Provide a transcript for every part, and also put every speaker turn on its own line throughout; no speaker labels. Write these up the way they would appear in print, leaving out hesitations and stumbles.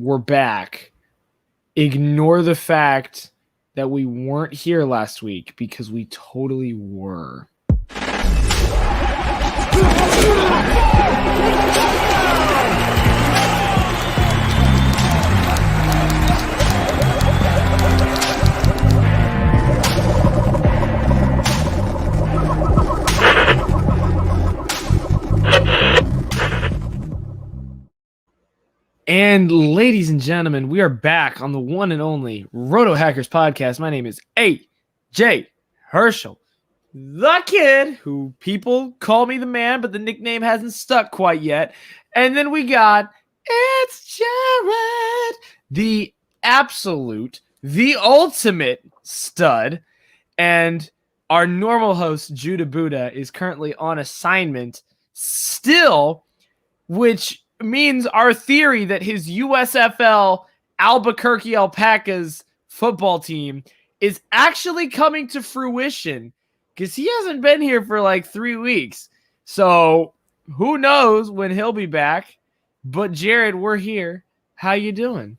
we're back. Ignore the fact that we weren't here last week because we totally were. And ladies and gentlemen, we are back on the one and only RotoHackers podcast. My name is AJ Herschel, the kid who people call me the man, but the nickname hasn't stuck quite yet. And then we got, it's Jared, the absolute, the ultimate stud. And our normal host, Judah Buddha, is currently on assignment still, which means our theory that his USFL Albuquerque Alpacas football team is actually coming to fruition because he hasn't been here for like 3 weeks. So who knows when he'll be back? But Jared, we're here. How you doing?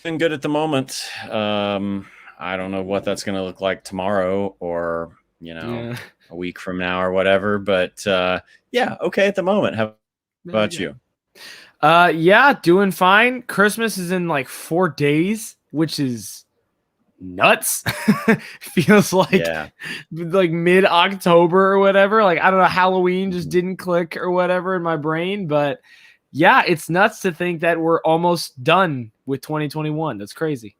Been good at the moment. I don't know what that's going to look like tomorrow or, a week from now or whatever. But yeah, okay at the moment. How about you?
Yeah, doing fine. Christmas is in like 4 days, which is nuts. Feels like mid-October or whatever. Like, I don't know, Halloween just didn't click or whatever in my brain. But yeah, it's nuts to think that we're almost done with 2021. That's crazy.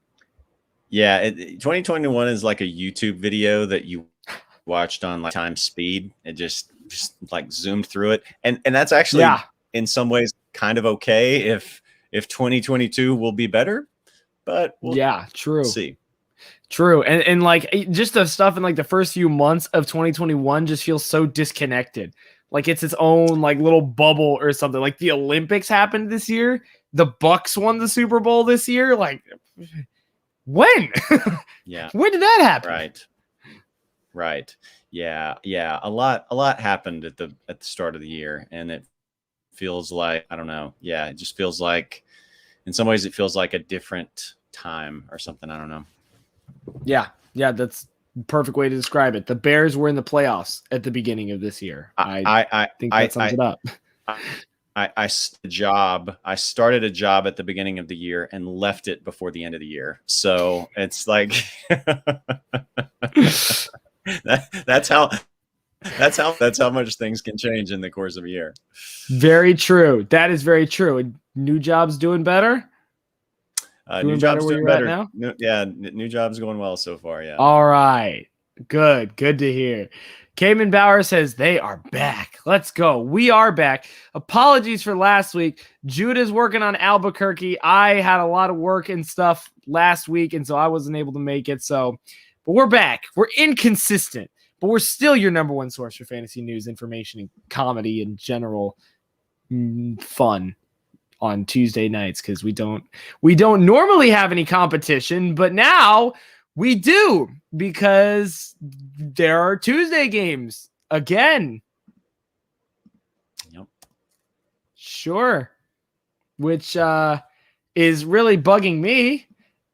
Yeah, 2021 is like a YouTube video that you watched on like time speed. It just like zoomed through it, and that's actually in some ways kind of okay if 2022 will be better, but
we'll
see.
True. And like just the stuff in like the first few months of 2021 just feels so disconnected. Like it's its own like little bubble or something. Like the Olympics happened this year. The Bucks won the Super Bowl this year. Like when?
Yeah.
When did that happen?
Right. Yeah. A lot happened at the start of the year, and it feels like, I don't know. Yeah. It just feels like in some ways it feels like a different time or something. I don't know.
Yeah, that's the perfect way to describe it. The Bears were in the playoffs at the beginning of this year. I think that sums it up.
I started a job at the beginning of the year and left it before the end of the year. So it's like that's how much things can change in the course of a year.
Very true. That is very true. New job's doing better.
New job's doing better now. New job's going well so far. Yeah.
All right. Good to hear. Cayman Bauer says they are back. Let's go. We are back. Apologies for last week. Judah's working on Albuquerque. I had a lot of work and stuff last week, and so I wasn't able to make it. But we're back. We're inconsistent, but we're still your number one source for fantasy news, information, and comedy and general fun on Tuesday nights, because we don't normally have any competition, but now we do because there are Tuesday games again.
Yep.
Sure. Which is really bugging me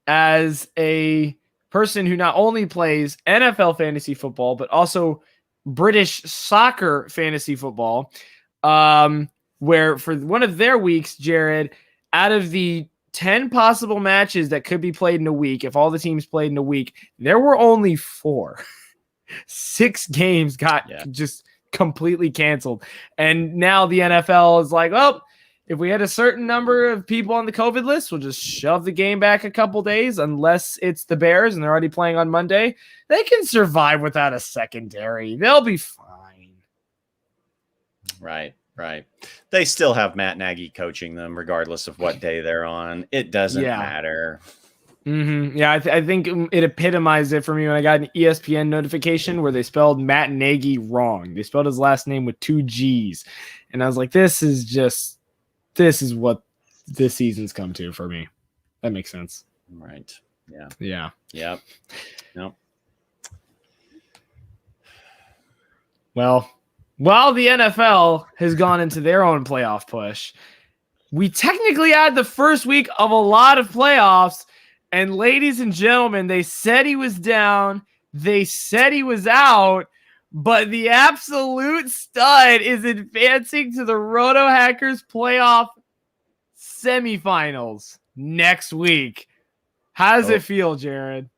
as a person who not only plays NFL fantasy football, but also British soccer fantasy football. Where for one of their weeks, Jared, out of the 10 possible matches that could be played in a week, if all the teams played in a week, there were only 4. 6 games got just completely canceled. And now the NFL is like, well, if we had a certain number of people on the COVID list, we'll just shove the game back a couple days, unless it's the Bears and they're already playing on Monday. They can survive without a secondary. They'll be fine.
Right. They still have Matt Nagy coaching them regardless of what day they're on. It doesn't matter.
Mm-hmm. Yeah, I think it epitomized it for me when I got an ESPN notification where they spelled Matt Nagy wrong. They spelled his last name with 2 G's. And I was like, this is what this season's come to for me. That makes sense.
Right.
Yeah.
Yep. Nope. Well,
while the NFL has gone into their own playoff push, we technically had the first week of a lot of playoffs. And ladies and gentlemen, they said he was down. They said he was out. But the absolute stud is advancing to the RotoHackers playoff semifinals next week. How does it feel, Jared?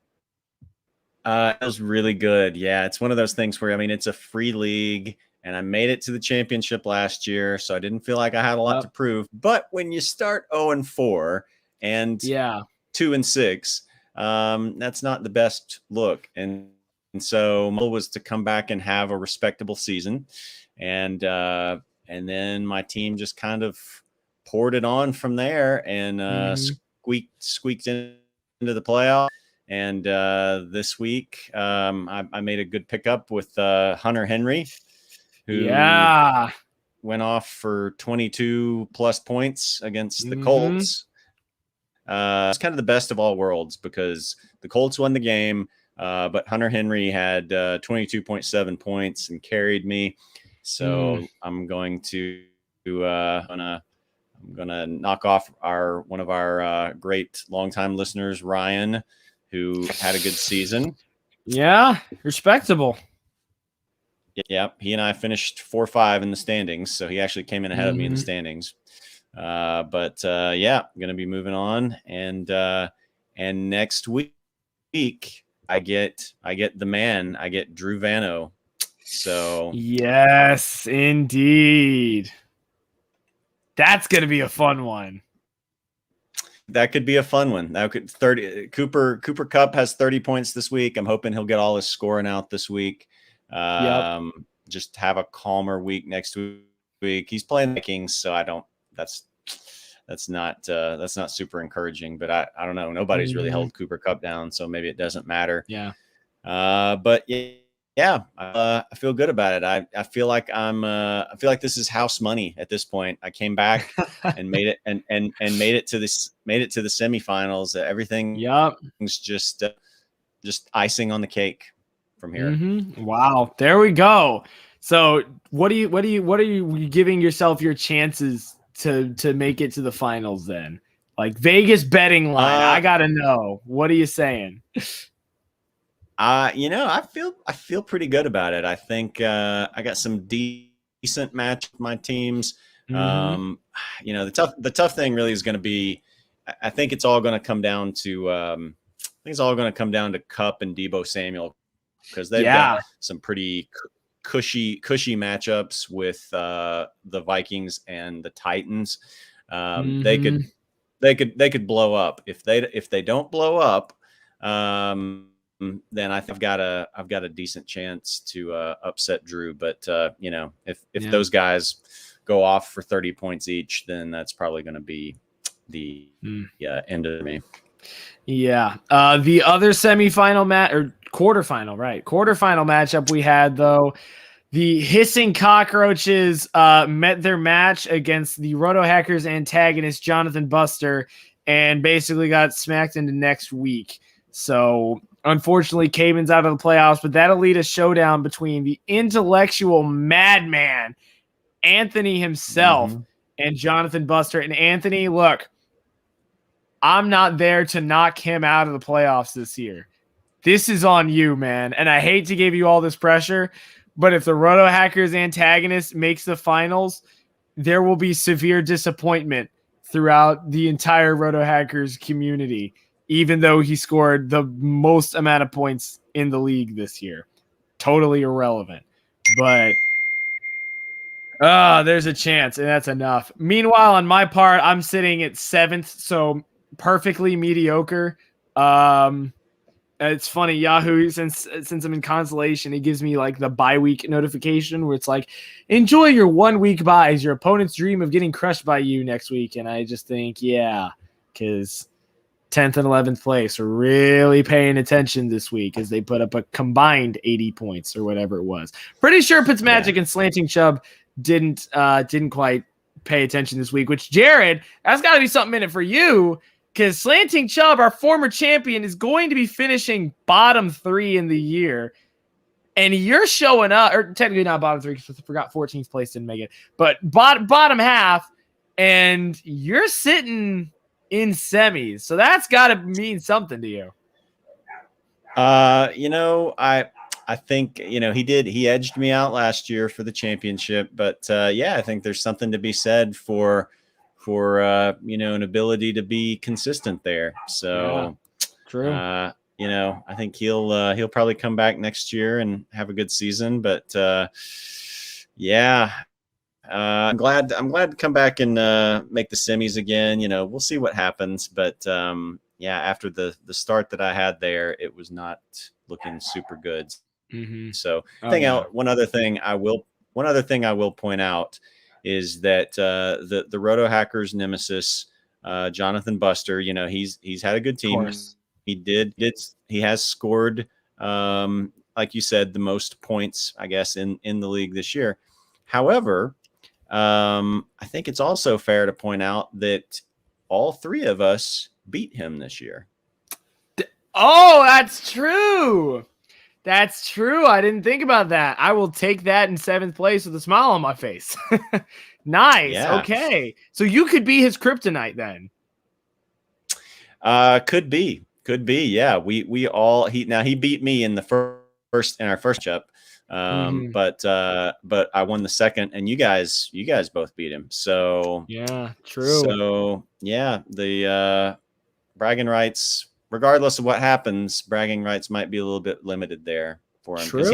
It feels really good. Yeah, it's one of those things where, I mean, it's a free league, and I made it to the championship last year, so I didn't feel like I had a lot to prove. But when you start 0-4 and 2-6, that's not the best look. And so my goal was to come back and have a respectable season. And then my team just kind of poured it on from there and squeaked into the playoff. And this week, I made a good pickup with Hunter Henry, who went off for 22 plus points against the Colts. It's kind of the best of all worlds because the Colts won the game, but Hunter Henry had 22.7 points and carried me. So I'm going to knock off one of our great longtime listeners, Ryan, who had a good season.
Yeah, respectable.
Yeah, he and I finished 4-5 in the standings, so he actually came in ahead of me in the standings. But I'm going to be moving on, and next week I get the man, I get Drew Vano. So
yes, indeed, that's going to be a fun one.
That could be a fun one. That could 30. Cooper Kupp has 30 points this week. I'm hoping he'll get all his scoring out this week. Just have a calmer week next week. He's playing the Kings, so I don't. That's not super encouraging. But I don't know. Nobody's really held Cooper Kupp down, so maybe it doesn't matter.
Yeah.
But I feel good about it. I feel like I feel like this is house money at this point. I came back and made it and made it to the semifinals. Everything's just icing on the cake from here.
Wow, there we go. So what are you giving yourself your chances to make it to the finals then? Like Vegas betting line, I gotta know. What are you saying?
I feel pretty good about it. I think I got some decent match with my teams. The tough thing really is going to be, I think it's all going to come down to Kupp and Deebo Samuel, because they've got some pretty cushy matchups with the Vikings and the Titans. They could blow up. If they don't blow up, then I've got a decent chance to upset Drew. But if those guys go off for 30 points each, then that's probably going to be the end of me.
Yeah. The other semifinal quarterfinal matchup we had, though, the Hissing Cockroaches met their match against the RotoHackers antagonist Jonathan Buster and basically got smacked into next week. So unfortunately, Caven's out of the playoffs, but that'll lead a showdown between the intellectual madman, Anthony himself, and Jonathan Buster. And Anthony, look, I'm not there to knock him out of the playoffs this year. This is on you, man. And I hate to give you all this pressure, but if the RotoHackers antagonist makes the finals, there will be severe disappointment throughout the entire RotoHackers community, even though he scored the most amount of points in the league this year. Totally irrelevant. But there's a chance, and that's enough. Meanwhile, on my part, I'm sitting at 7th, so perfectly mediocre. It's funny, Yahoo, since I'm in consolation, it gives me like the bye week notification where it's like, enjoy your 1 week buys. Your opponents dream of getting crushed by you next week. And I just think, because 10th and 11th place are really paying attention this week as they put up a combined 80 points or whatever it was. Pretty sure Fitzmagic and Slanting Chubb didn't quite pay attention this week, which, Jared, that's got to be something in it for you, because Slanting Chubb, our former champion, is going to be finishing bottom 3 in the year. And you're showing up, or technically not bottom 3 because I forgot 14th place didn't make it, but bottom half, and you're sitting in semis. So that's got to mean something to you.
I think, he edged me out last year for the championship, but I think there's something to be said for an ability to be consistent there. So,
true.
I think he'll probably come back next year and have a good season, but I'm glad to come back and make the semis again. We'll see what happens, but after the start that I had there, it was not looking super good.
Mm-hmm.
So one other thing I will point out is that the RotoHackers nemesis, Jonathan Buster, he's had a good team. He has scored, like you said, the most points, I guess, in the league this year. However, I think it's also fair to point out that all three of us beat him this year.
Oh, that's true. That's true. I didn't think about that. I will take that in 7th place with a smile on my face. Nice. Yeah. Okay. So you could be his kryptonite then.
Could be. Yeah. He beat me in our first matchup. But I won the second, and you guys both beat him. So
yeah, true.
So the bragging rights, regardless of what happens, bragging rights might be a little bit limited there for him because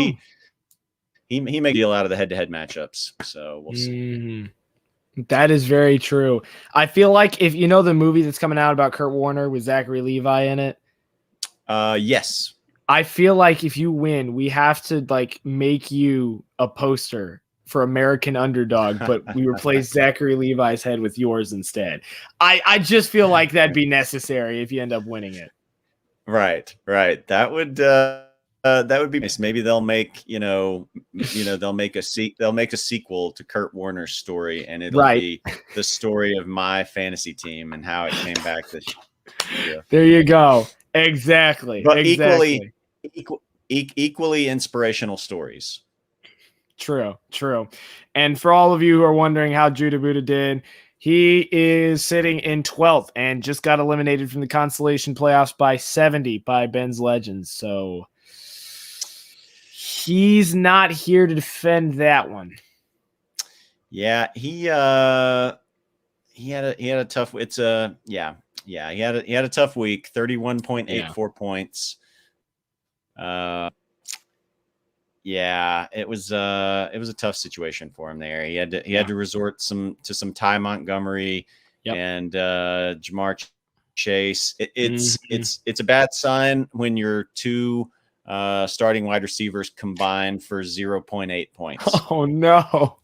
he made a deal out of the head-to-head matchups. So we'll see.
That is very true. I feel like if you know the movie that's coming out about Kurt Warner with Zachary Levi in it.
Yes.
I feel like if you win, we have to make you a poster for American Underdog, but we replace Zachary Levi's head with yours instead. I just feel like that'd be necessary if you end up winning it.
Right. That would be nice. Maybe they'll make they'll make a sequel to Kurt Warner's story, and it'll be the story of my fantasy team and how it came back this year.
There you go. Exactly.
But equally inspirational stories.
True. And for all of you who are wondering how Judah Buddha did, he is sitting in 12th and just got eliminated from the consolation playoffs by 70 by Ben's Legends. So he's not here to defend that one.
Yeah, he had a tough. He had a tough week. 31.84 points. It was a tough situation for him there. He had to resort to some Ty Montgomery and Jamar Chase. It's a bad sign when your two starting wide receivers combined for 0.8 points.
Oh no.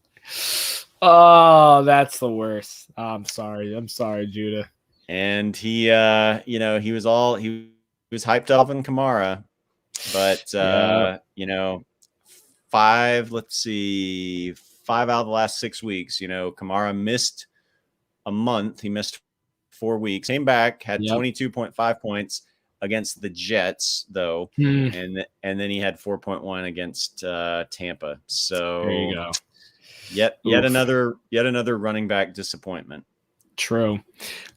Oh, that's the worst. I'm sorry, Judah.
And he was hyped up in Kamara, but 5 out of the last 6 weeks, Kamara missed a month. He missed 4 weeks, came back, had 22.5 points against the Jets though. And then he had 4.1 against Tampa. So
there you go.
Yet another running back disappointment.
True.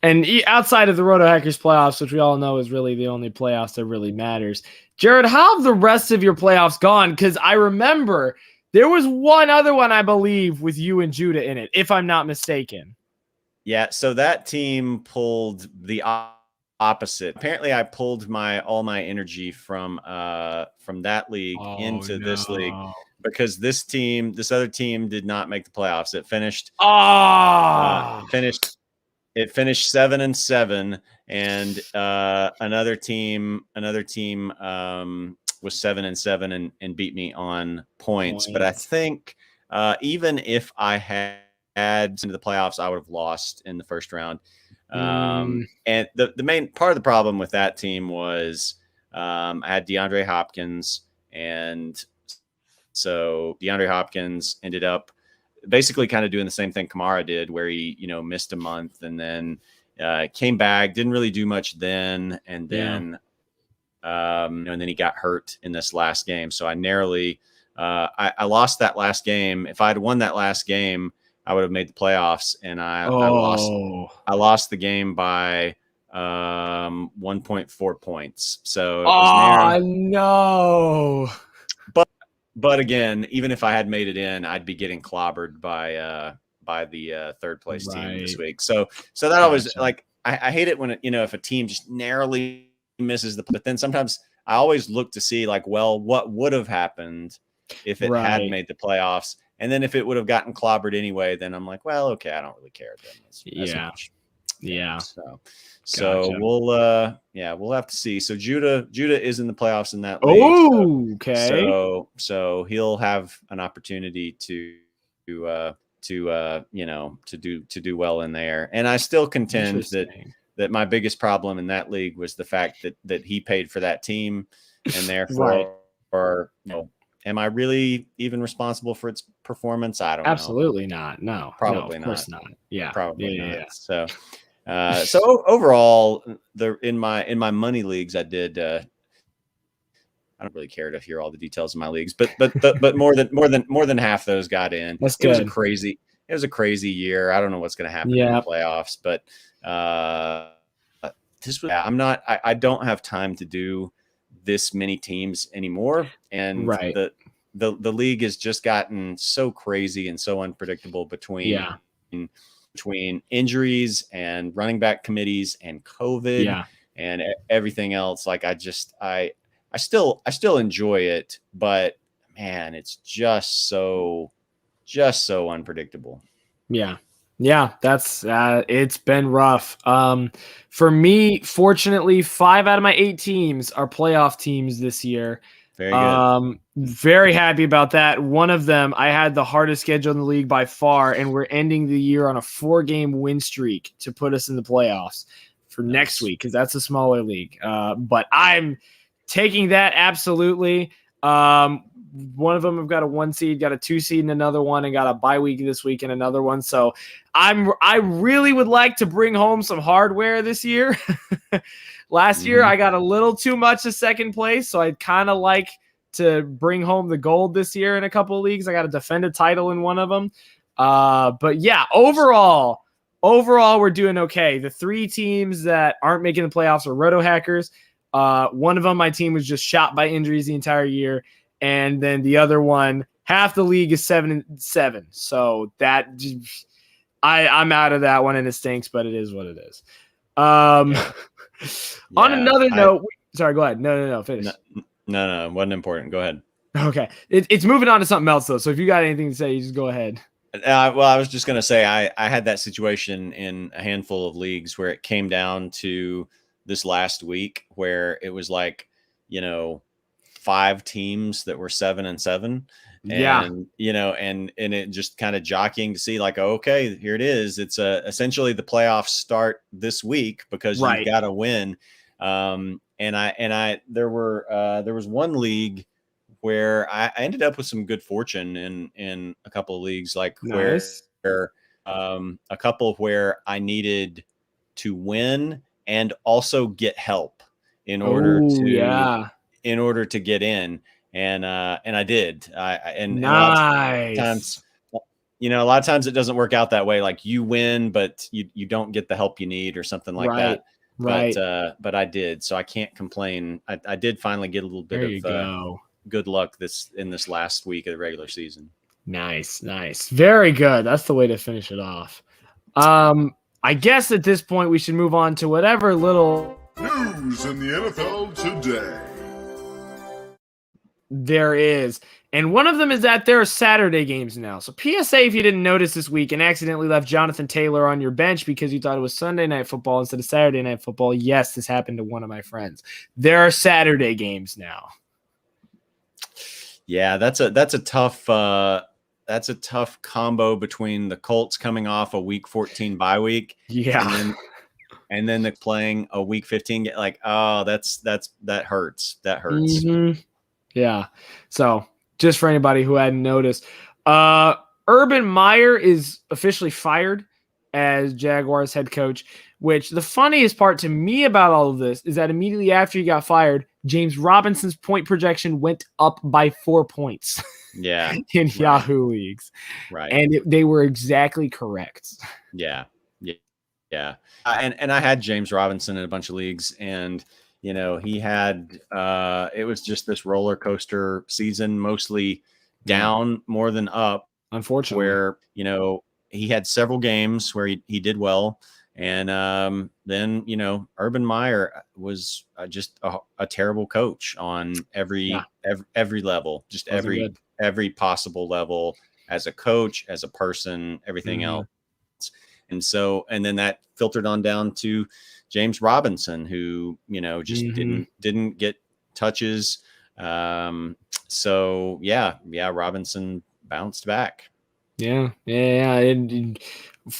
And outside of the RotoHackers playoffs, which we all know is really the only playoffs that really matters, Jared, how have the rest of your playoffs gone? Because I remember there was one other one, I believe, with you and Judah in it, if I'm not mistaken.
Yeah, so that team pulled the opposite. Apparently, I pulled all my energy from that league into this league. Because this other team did not make the playoffs. It finished. It finished 7-7, and another team was 7-7 and beat me on points. But I think even if I had into the playoffs, I would have lost in the first round. And the main part of the problem with that team was I had DeAndre Hopkins, and so DeAndre Hopkins ended up basically kind of doing the same thing Kamara did, where he, missed a month and then came back, didn't really do much then. And then, and then he got hurt in this last game. So I narrowly, I lost that last game. If I'd won that last game, I would have made the playoffs, and I lost the game by 1.4 points. So it was narrow.
No.
But again, even if I had made it in, I'd be getting clobbered by the third place team this week. So that always, like, I hate it when if a team just narrowly misses but then sometimes I always look to see, like, well, what would have happened if it had made the playoffs, and then if it would have gotten clobbered anyway, then I'm like, well, okay, I don't really care then as much.
Yeah.
So we'll have to see. So Judah is in the playoffs in that league.
Oh, okay.
So he'll have an opportunity to do well in there. And I still contend that my biggest problem in that league was the fact that he paid for that team, and therefore, am I really even responsible for its performance? I don't know.
Absolutely not. No,
probably
not. Of course not. Yeah,
probably not. Yeah. So overall, in my money leagues, I did. I don't really care to hear all the details of my leagues, but more than half those got in.
That's good.
It was a crazy year. I don't know what's going to happen in the playoffs, but I don't have time to do this many teams anymore, and the league has just gotten so crazy and so unpredictable between injuries and running back committees and COVID and everything else. Like, I still enjoy it, but man, it's just so unpredictable.
Yeah, that's it's been rough. For me, fortunately, 5 out of my 8 teams are playoff teams this year.
Very good.
Very happy about that. One of them, I had the hardest schedule in the league by far, and we're ending the year on a 4-game win streak to put us in the playoffs for next week, because that's a smaller league. But I'm taking that absolutely. One of them have got a 1 seed, got a 2 seed in another one, and got a bye week this week in another one. So I really would like to bring home some hardware this year. Last year, I got a little too much of second place, so I'd kind of like to bring home the gold this year in a couple of leagues. I got to defend a title in one of them. But yeah, overall, we're doing okay. The 3 teams that aren't making the playoffs are RotoHackers. One of them, my team was just shot by injuries the entire year. And then the other one, half the league is 7-7. So that I'm out of that one, and it stinks, but it is what it is. On another note, sorry, go ahead. No, finish.
No, wasn't important. Go ahead.
Okay. It's moving on to something else, though. So if you got anything to say, you just go ahead.
Well, I was just going to say I had that situation in a handful of leagues where it came down to this last week where it was like, 5 teams that were 7-7. And, and it just kind of jockeying to see, like, okay, here it is. It's essentially the playoffs start this week because you've got to win. And there was one league where I ended up with some good fortune in a couple of leagues, like where a couple where I needed to win and also get help in order to get in. And I did. And
nice.
A lot of times it doesn't work out that way. Like, you win, but you don't get the help you need or something like that.
Right.
But I did, so I can't complain. I did finally get a little bit of good luck in this last week of the regular season.
Nice. Very good. That's the way to finish it off. I guess at this point we should move on to whatever little
news in the NFL today
there is. And one of them is that there are Saturday games now. So PSA, if you didn't notice this week and accidentally left Jonathan Taylor on your bench because you thought it was Sunday Night Football instead of Saturday Night Football. Yes, this happened to one of my friends. There are Saturday games now.
Yeah, that's a tough combo between the Colts coming off a Week 14 bye week.
Yeah.
And then they're playing a Week 15. Like, oh, that hurts. That hurts.
Mm-hmm. Yeah. So just for anybody who hadn't noticed, Urban Meyer is officially fired. as Jaguars head coach, which the funniest part to me about all of this is that immediately after he got fired, James Robinson's point projection went up by 4 points.
Yeah.
In Yahoo leagues.
Right.
And they were exactly correct.
Yeah. Yeah. Yeah. And I had James Robinson in a bunch of leagues, and he had it was just this roller coaster season, mostly down more than up,
unfortunately,
where he had several games where he did well, and then Urban Meyer was just a terrible coach on every level, just every possible level, as a coach, as a person, everything else. And then that filtered on down to James Robinson, who just didn't get touches. So Robinson bounced back.
Yeah.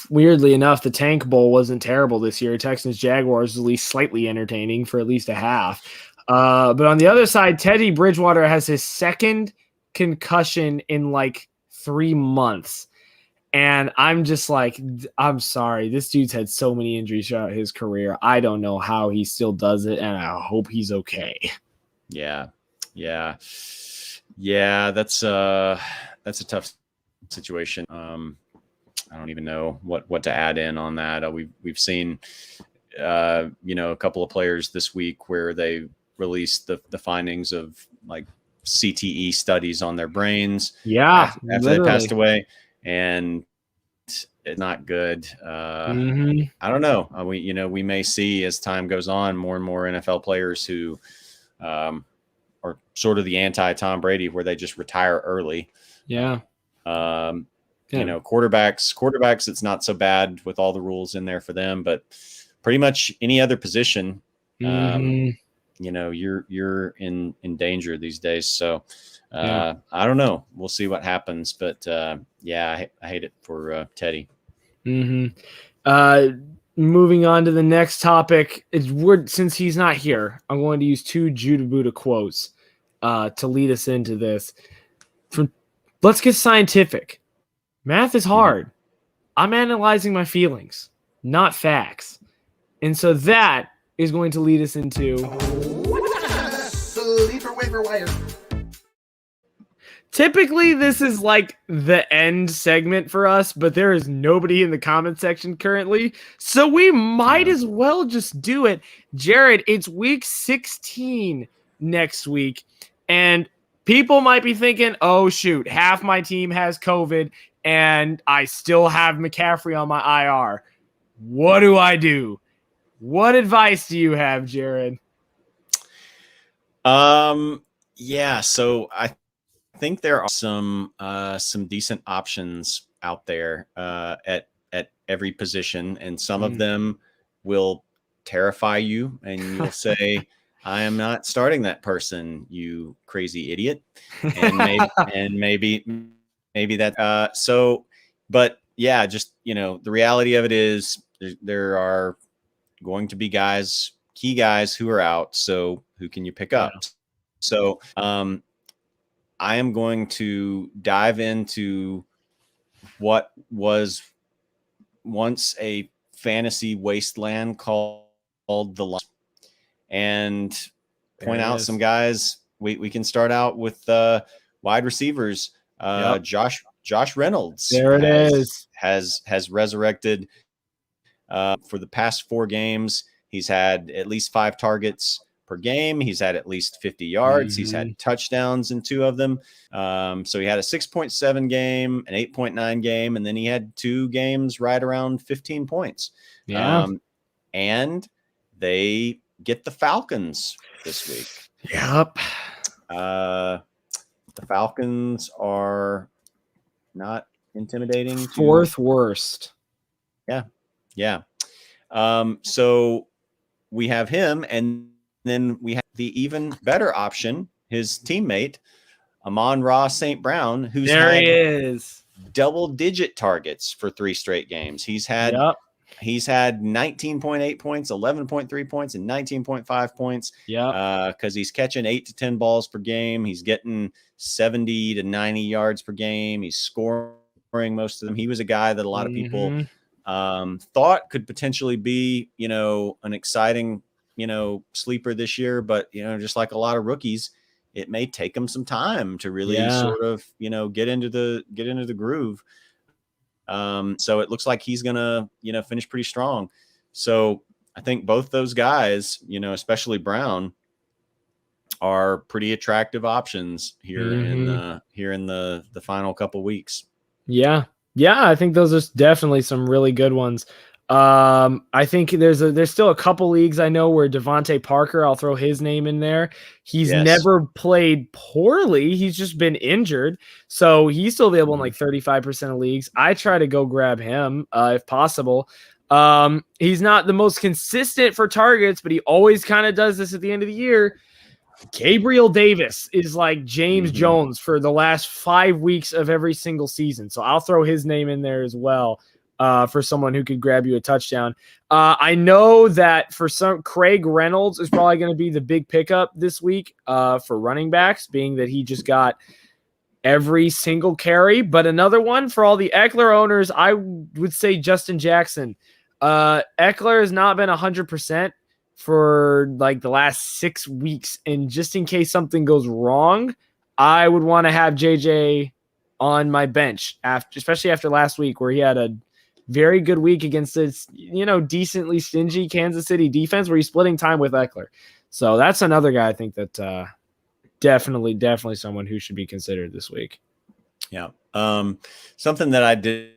Weirdly enough, the Tank Bowl wasn't terrible this year. Texans Jaguars was at least slightly entertaining for at least a half. But on the other side, Teddy Bridgewater has his second concussion in like 3 months. And I'm just like, I'm sorry. This dude's had so many injuries throughout his career. I don't know how he still does it, and I hope he's okay.
Yeah. That's a tough situation. I don't even know what to add in on that. We've seen, a couple of players this week where they released the findings of like CTE studies on their brains.
Yeah,
after they passed away. And it's not good. I don't know. We may see, as time goes on, more and more NFL players who are sort of the anti-Tom Brady, where they just retire early.
Yeah.
Quarterbacks, it's not so bad with all the rules in there for them, but pretty much any other position, you're in danger these days. So I don't know. We'll see what happens, but I hate it for Teddy.
Moving on to the next topic, since he's not here, I'm going to use 2 Judah Buddha quotes to lead us into this. Let's get scientific. Math is hard. I'm analyzing my feelings, not facts. And so that is going to lead us into
Sleeper waiver wire.
Typically, this is like the end segment for us, but there is nobody in the comment section currently, so we might as well just do it. Jared, it's week 16 next week, and people might be thinking, oh, shoot, half my team has COVID, and I still have McCaffrey on my IR. What do I do? What advice do you have, Jared?
So I think there are some decent options out there at every position, and some of them will terrify you, and you'll say, I am not starting that person, you crazy idiot. And maybe that but yeah, just the reality of it is there are going to be key guys who are out, so who can you pick up? So I am going to dive into what was once a fantasy wasteland called the Lions, and point out some guys. We can start out with wide receivers. Josh Reynolds.
There it is.
Has resurrected for the past 4 games. He's had at least 5 targets per game. He's had at least 50 yards. He's had touchdowns in 2 of them. So he had a 6.7 game, an 8.9 game, and then he had 2 games right around 15 points. And they get the Falcons this week.
Yep.
The Falcons are not intimidating.
4th worst.
Yeah. So we have him, and then we have the even better option, his teammate, Amon-Ra St. Brown, who's had double-digit targets for 3 straight games. He's had 19.8 points, 11.3 points, and 19.5 points. Because he's catching 8 to 10 balls per game. He's getting 70 to 90 yards per game. He's scoring most of them. He was a guy that a lot of people thought could potentially be, an exciting, sleeper this year. But, just like a lot of rookies, it may take him some time to really sort of, get into the groove. So it looks like he's going to, finish pretty strong. So I think both those guys, especially Brown, are pretty attractive options here in the final couple weeks.
Yeah. I think those are definitely some really good ones. I think there's still a couple leagues I know where Devontae Parker, I'll throw his name in there. He's never played poorly. He's just been injured. So he's still available in like 35% of leagues. I try to go grab him if possible. He's not the most consistent for targets, but he always kind of does this at the end of the year. Gabriel Davis is like James Jones for the last 5 weeks of every single season. So I'll throw his name in there as well for someone who could grab you a touchdown. I know that for some, Craig Reynolds is probably going to be the big pickup this week for running backs, being that he just got every single carry. But another one for all the Eckler owners, I would say Justin Jackson. Eckler has not been 100% for like the last 6 weeks. And just in case something goes wrong, I would want to have JJ on my bench especially after last week where he had a very good week against this, decently stingy Kansas City defense where he's splitting time with Eckler. So that's another guy I think that definitely someone who should be considered this week.
Yeah. Something that I did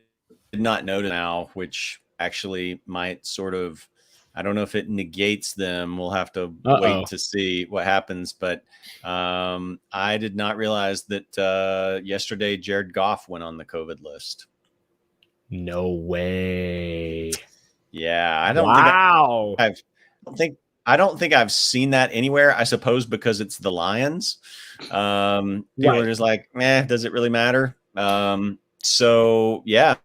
not notice now, which actually might sort of, I don't know if it negates them. We'll have to wait to see what happens. But I did not realize that yesterday Jared Goff went on the COVID list.
No way.
Yeah, I don't think I've seen that anywhere. I suppose because it's the Lions. People are just like, does it really matter? So yeah,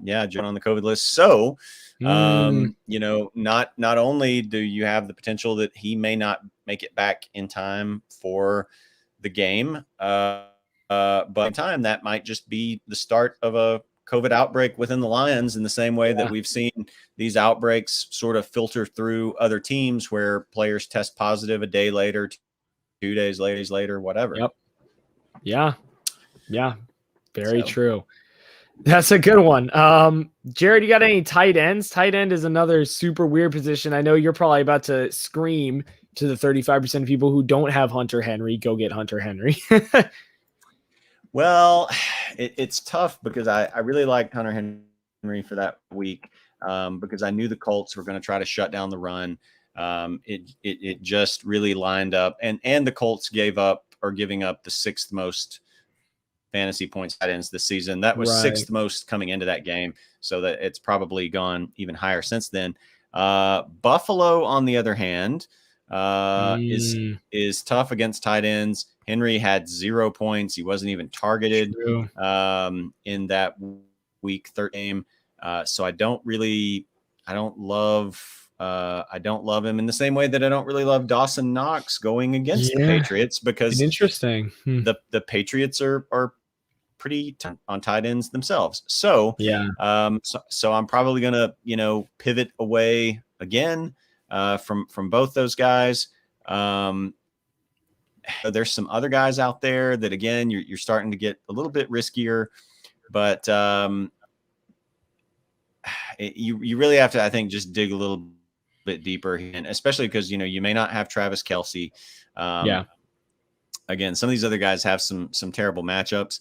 Jared on the COVID list. So. Not only do you have the potential that he may not make it back in time for the game, but in time that might just be the start of a COVID outbreak within the Lions in the same way that we've seen these outbreaks sort of filter through other teams where players test positive a day later, 2 days later, whatever.
Yep. Yeah. Very true. That's a good one. Jared, you got any tight ends? Tight end is another super weird position. I know you're probably about to scream to the 35% of people who don't have Hunter Henry, go get Hunter Henry.
Well, it's tough because I really liked Hunter Henry for that week because I knew the Colts were going to try to shut down the run. It just really lined up. And the Colts giving up the 6th most fantasy points tight ends this season. That was 6th most coming into that game. So that it's probably gone even higher since then. Buffalo, on the other hand, is tough against tight ends. Henry had 0 points. He wasn't even targeted in that week 13 game. So I don't love him in the same way that I don't really love Dawson Knox going against the Patriots because
interesting.
The Patriots are pretty on tight ends themselves. So so I'm probably gonna pivot away again from both those guys. There's some other guys out there that again you're starting to get a little bit riskier, but you really have to, I think, just dig a little bit deeper, and especially because you may not have Travis Kelce. Again, some of these other guys have some terrible matchups.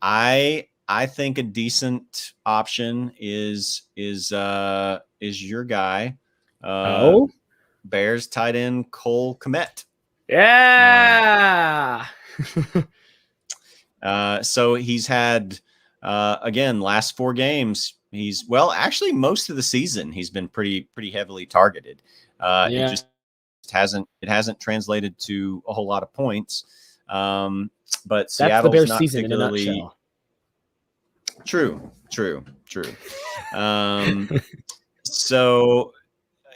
I think a decent option is your guy, Bears tight end Cole Kmet.
Yeah.
So he's had again last 4 games. Actually most of the season he's been pretty heavily targeted. It just hasn't translated to a whole lot of points. But Seattle's
the Bears
not
season
particularly
in a nutshell.
True. So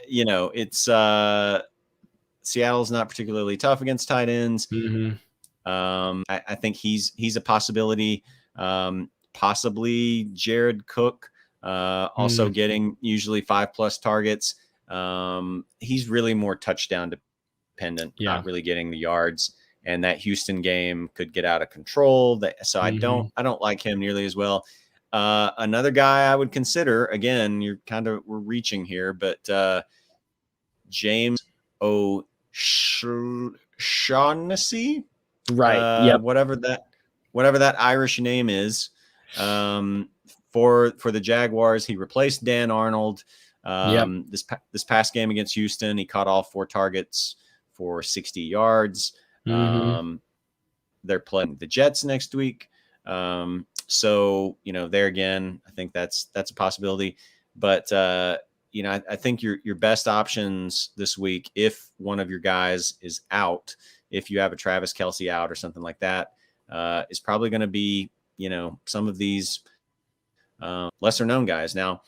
it's Seattle's not particularly tough against tight ends. I think he's a possibility. Possibly Jared Cook Also getting usually 5+ targets. He's really more touchdown dependent, not really getting the yards. And that Houston game could get out of control. So I don't like him nearly as well. Another guy I would consider, again, we're reaching here, but James O'Shaughnessy,
right?
Whatever that Irish name is, for the Jaguars. He replaced Dan Arnold. This past game against Houston, he caught all 4 targets for 60 yards. They're playing the Jets next week. So, there again, I think that's a possibility. But, I think your best options this week, if one of your guys is out, if you have a Travis Kelce out or something like that, is probably going to be, some of these lesser known guys. Now,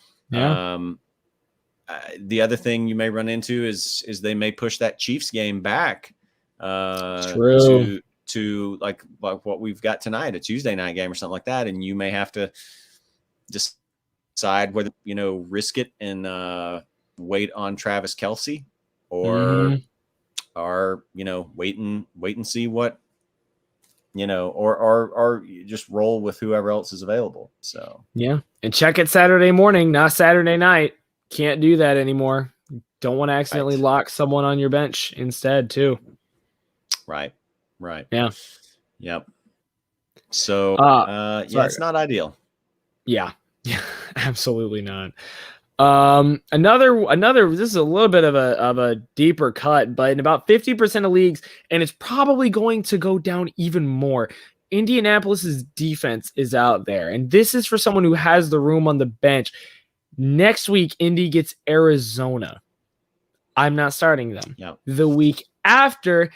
the other thing you may run into is they may push that Chiefs game back to like what we've got tonight, a Tuesday night game or something like that. And you may have to decide whether, risk it and wait on Travis Kelce or wait and see what, or just roll with whoever else is available. So,
and check it Saturday morning, not Saturday night. Can't do that anymore. Don't want to accidentally lock someone on your bench instead too.
Right.
Yeah.
Yep. So, it's not ideal.
Yeah, absolutely not. Another, this is a little bit of a deeper cut, but in about 50% of leagues, and it's probably going to go down even more. Indianapolis's defense is out there, and this is for someone who has the room on the bench. Next week, Indy gets Arizona. I'm not starting them.
Yep.
The week after,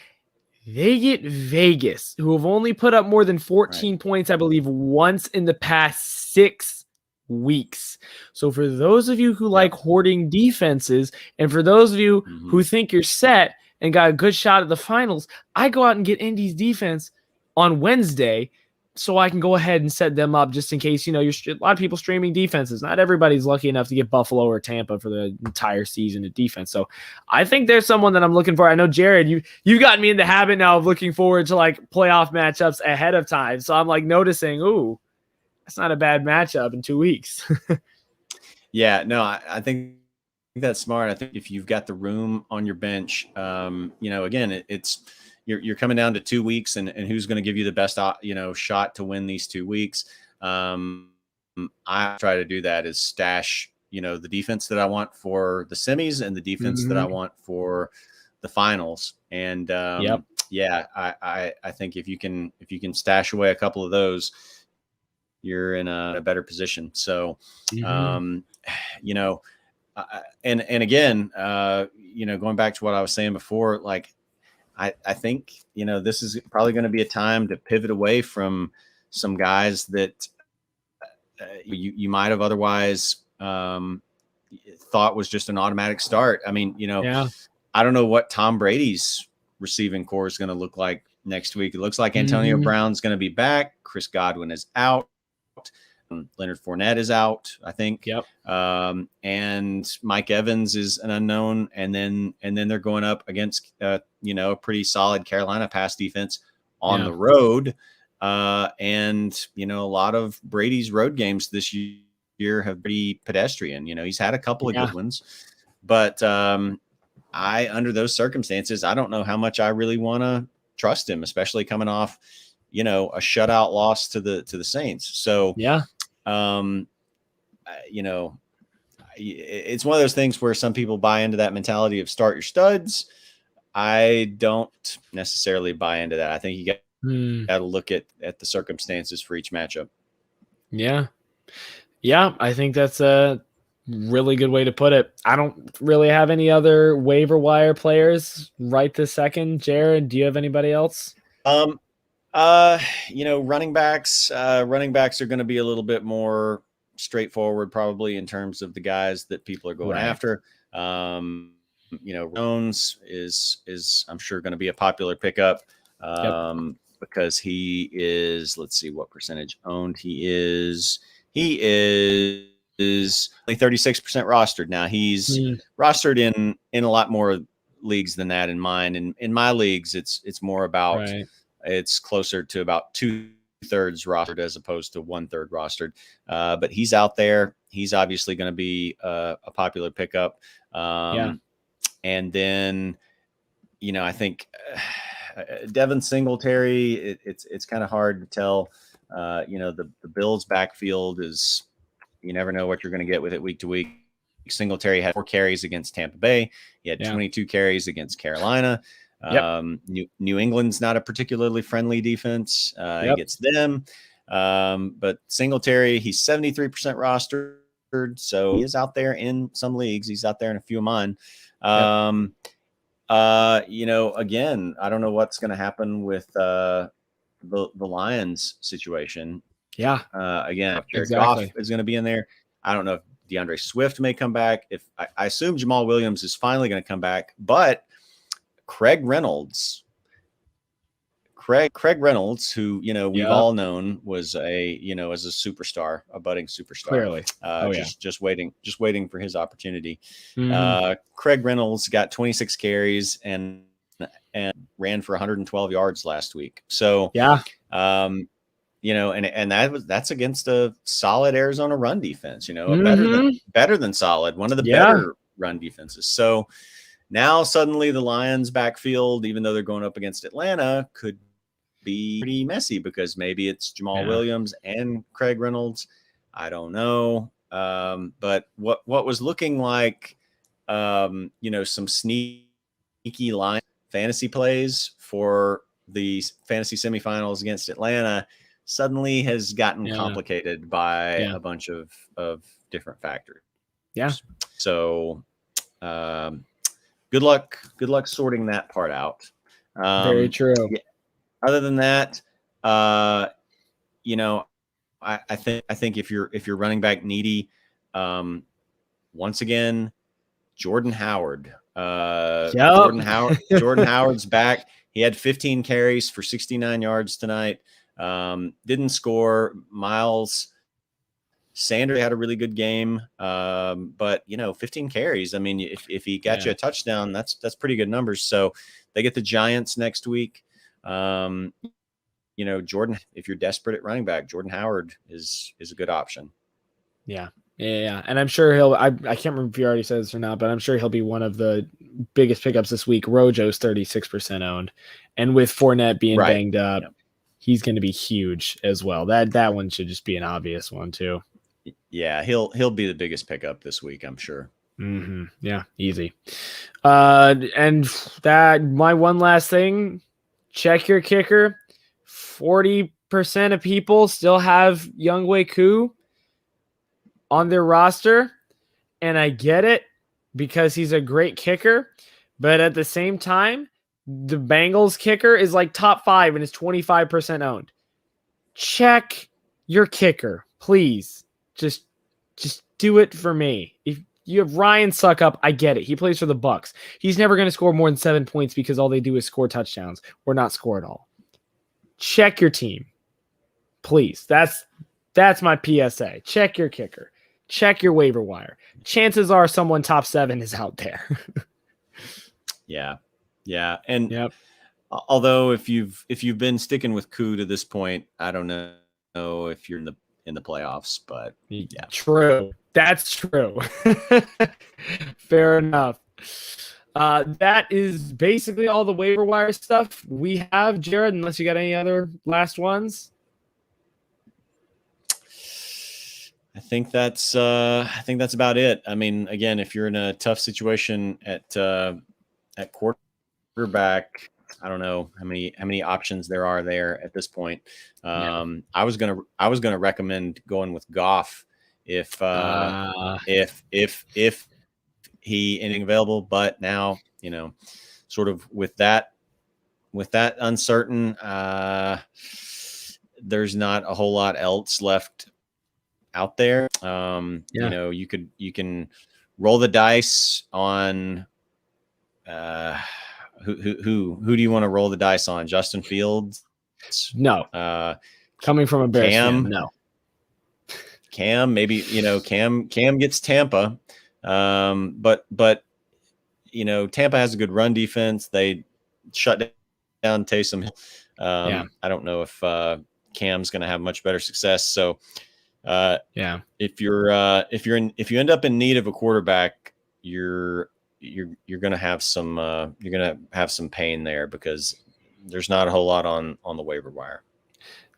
they get Vegas, who have only put up more than 14 points, I believe, once in the past 6 weeks. So for those of you who like hoarding defenses, and for those of you who think you're set and got a good shot at the finals, I go out and get Indy's defense on Wednesday so I can go ahead and set them up just in case, you're a lot of people streaming defenses. Not everybody's lucky enough to get Buffalo or Tampa for the entire season of defense. So I think there's someone that I'm looking for. I know, Jared, you got me in the habit now of looking forward to like playoff matchups ahead of time. So I'm like noticing, ooh, that's not a bad matchup in 2 weeks.
Yeah, no, I think that's smart. I think if you've got the room on your bench, again, it's you're coming down to 2 weeks, and who's going to give you the best, shot to win these 2 weeks. I try to do that is stash, the defense that I want for the semis and the defense that I want for the finals. And I think if you can stash away a couple of those, you're in a better position. So, and again, going back to what I was saying before, like, I think, this is probably going to be a time to pivot away from some guys that you might have otherwise thought was just an automatic start. I mean, I don't know what Tom Brady's receiving core is going to look like next week. It looks like Antonio Brown's going to be back. Chris Godwin is out. Leonard Fournette is out, I think.
Yep.
And Mike Evans is an unknown. And then they're going up against, a pretty solid Carolina pass defense on the road. And, a lot of Brady's road games this year have been pedestrian. He's had a couple of good ones, but under those circumstances, I don't know how much I really want to trust him, especially coming off, a shutout loss to the Saints. So, it's one of those things where some people buy into that mentality of start your studs. I don't necessarily buy into that. I think you got to look at the circumstances for each matchup.
Yeah. I think that's a really good way to put it. I don't really have any other waiver wire players right this second. Jared, do you have anybody else?
Running backs are going to be a little bit more straightforward, probably in terms of the guys that people are going after. Jones is I'm sure going to be a popular pickup because he is, let's see what percentage owned he is is only 36% rostered. Now he's rostered in a lot more leagues than that in mine. And in my leagues, it's more about it's closer to about 2/3 rostered as opposed to 1/3 rostered. But he's out there. He's obviously going to be a popular pickup. And then, I think Devin Singletary, it's kind of hard to tell. The Bills backfield is, you never know what you're going to get with it week to week. Singletary had 4 carries against Tampa Bay. He had 22 carries against Carolina. New England's not a particularly friendly defense against them. But Singletary, he's 73% rostered. So he is out there in some leagues. He's out there in a few of mine. Again, I don't know what's going to happen with the Lions situation. Again, if Jared Goff is going to be in there, I don't know if DeAndre Swift may come back. If I assume Jamal Williams is finally going to come back, but Craig Reynolds, who we've all known was as a superstar, a budding superstar. Clearly, just waiting for his opportunity. Craig Reynolds got 26 carries and ran for 112 yards last week. So and that's against a solid Arizona run defense. Better than solid, one of the better run defenses. So now suddenly the Lions backfield, even though they're going up against Atlanta, could be pretty messy because maybe it's Jamal Williams and Craig Reynolds. I don't know. But what was looking like, some sneaky line fantasy plays for the fantasy semifinals against Atlanta suddenly has gotten complicated by a bunch of different factors. So, good luck sorting that part out.
Very true.
Other than that, I think if you're running back needy, once again, Jordan Howard. Jordan Howard's back. He had 15 carries for 69 yards tonight. Didn't score. Miles Sanders had a really good game. But 15 carries. I mean, if he got you a touchdown, that's pretty good numbers. So they get the Giants next week. Jordan, if you're desperate at running back, Jordan Howard is a good option. Yeah.
And I'm sure I can't remember if you already said this or not, but I'm sure he'll be one of the biggest pickups this week. Rojo's 36% owned. And with Fournette being banged up, he's going to be huge as well. That one should just be an obvious one too.
Yeah, he'll be the biggest pickup this week, I'm sure.
Yeah, easy. And that my one last thing, check your kicker. 40% of people still have Younghoe Koo on their roster, and I get it because he's a great kicker, but at the same time, the Bengals kicker is like top 5 and is 25% owned. Check your kicker, please. Just do it for me. If you have Ryan Suckup, I get it. He plays for the Bucs. He's never going to score more than 7 points because all they do is score touchdowns or not score at all. Check your team, please. That's my PSA. Check your kicker. Check your waiver wire. Chances are someone top 7 is out there.
Yeah. And although if you've been sticking with Koo to this point, I don't know if you're in the playoffs, but yeah.
True. That's true. Fair enough. That is basically all the waiver wire stuff we have, Jared, unless you got any other last ones.
I think that's about it. I mean, again, if you're in a tough situation at quarterback, I don't know how many options there are there at this point. I was gonna recommend going with Goff if he anything available, but now sort of with that uncertain, there's not a whole lot else left out there. You can roll the dice on who do you want to roll the dice on? Justin Fields?
No. Coming from a Bears fan, no.
Cam, maybe, Cam gets Tampa. But Tampa has a good run defense. They shut down Taysom Hill. I don't know if Cam's going to have much better success. So if you end up in need of a quarterback, you're going to have some pain there because there's not a whole lot on the waiver wire.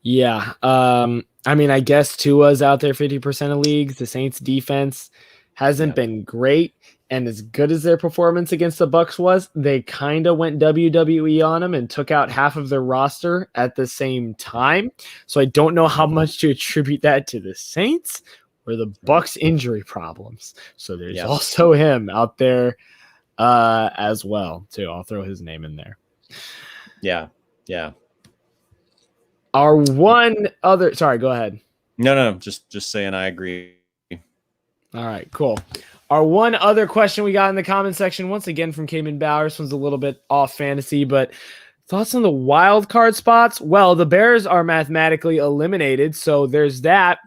Yeah. I mean, I guess Tua's out there 50% of leagues. The Saints defense hasn't been great. And as good as their performance against the Bucs was, they kind of went WWE on them and took out half of their roster at the same time. So I don't know how much to attribute that to the Saints or the Bucs injury problems. So there's also him out there as well, too. I'll throw his name in there.
Yeah.
Our one other, sorry, go ahead.
No, just saying I agree.
All right, cool. Our one other question we got in the comment section, once again from Cayman Bauer. This one's a little bit off fantasy, but thoughts on the wild card spots? Well, the Bears are mathematically eliminated, so there's that.